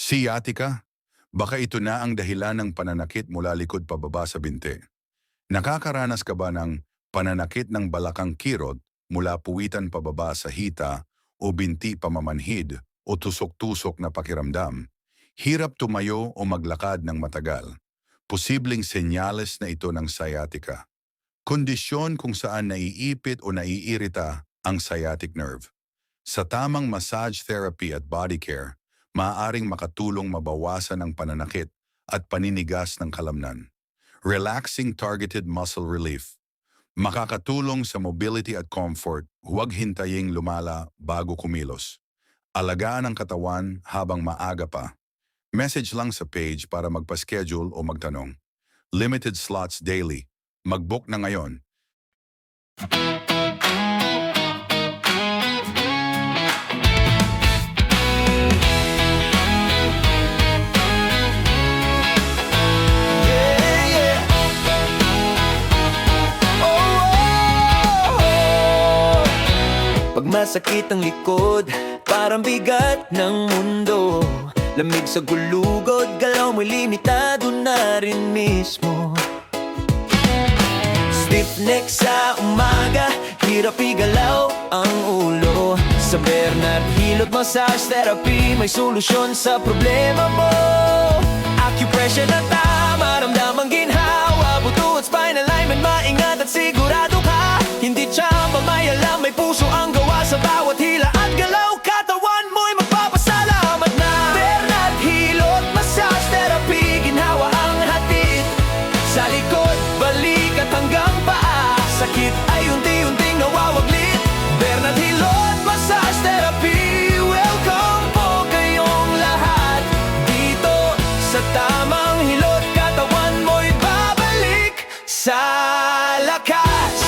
Sciatica? Baka ito na ang dahilan ng pananakit mula likod pababa sa binti. Nakakaranas ka ba ng pananakit ng balakang kirot mula puwitan pababa sa hita o binti pamamanhid o tusok-tusok na pakiramdam? Hirap tumayo o maglakad ng matagal. Posibleng senyales na ito ng sciatica. Kondisyon kung saan naiipit o naiirita ang sciatic nerve. Sa tamang massage therapy at body care, maaaring makatulong mabawasan ang pananakit at paninigas ng kalamnan. Relaxing targeted muscle relief. Makakatulong sa mobility at comfort, huwag hintaying lumala bago kumilos. Alagaan ang katawan habang maaga pa. Message lang sa page para magpa-schedule o magtanong. Limited slots daily. Mag-book na ngayon. Pag masakit ang likod, parang bigat ng mundo. Lamig sa gulugod, galaw mo'y limitado na rin mismo. Stiff neck sa umaga, hirap igalaw ang ulo. Sa Bernard Hilot Massage Therapy, may solusyon sa problema mo. Acupressure na tama, ramdamang ginhawa, buto at spine alignment, maingat at sigurado ka. Hindi tsamba, may alam, may puso ang gawa sa bawat hila at galaw. Katawan mo'y magpapasalamat na. Bernard Hilot Massage Therapy, ginhawa ang hatid sa likod, balikat hanggang paa. Sakit ay unti-unting nawawaglit. Bernard Hilot Massage Therapy, welcome po kayong lahat dito sa tamang hilot. Katawan mo'y babalik sa lakas.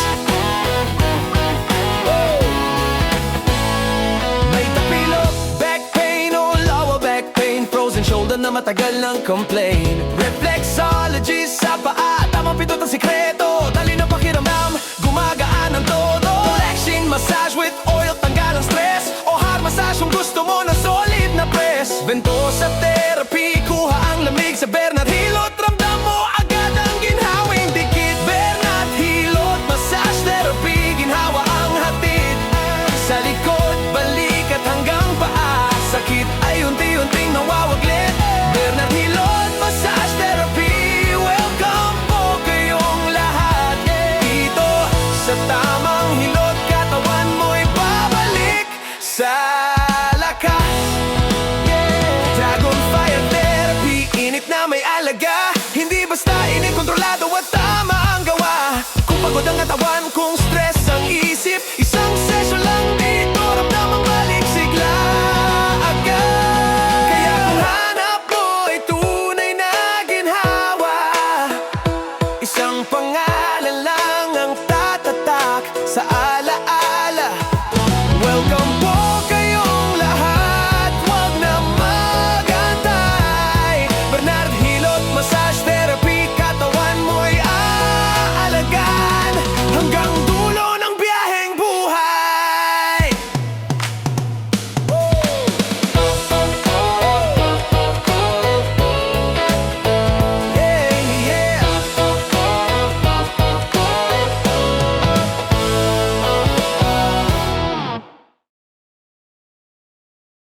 May tapilok, back pain o lower back pain, frozen shoulder na matagal ng complain. Reflexology sa paa, tamang pindot ang sikreto. Dali na pakiramdam, gumagaan ang todo. Relaxing massage with oil, tanggal ang stress. O hard massage kung gusto mo na solid na press. Ventosa therapy, kuha ang lamig sa Bernard Hilot. Ramdam mo agad ang ginhawing dikit. Bernard Hilot Massage Therapy, ginhawa ang hatid sa likod, balikat hanggang paa. Sakit ay unti-unting nawawaglit. Bernard Hilot Massage Therapy, welcome po kayong lahat dito sa tamang hilot. Katawan mo'y babalik sa lakas. Dragonfire Therapy, init na may alaga. Hindi basta init, kontrolado at tama ang gawa. Kung pagod ang katawan, kung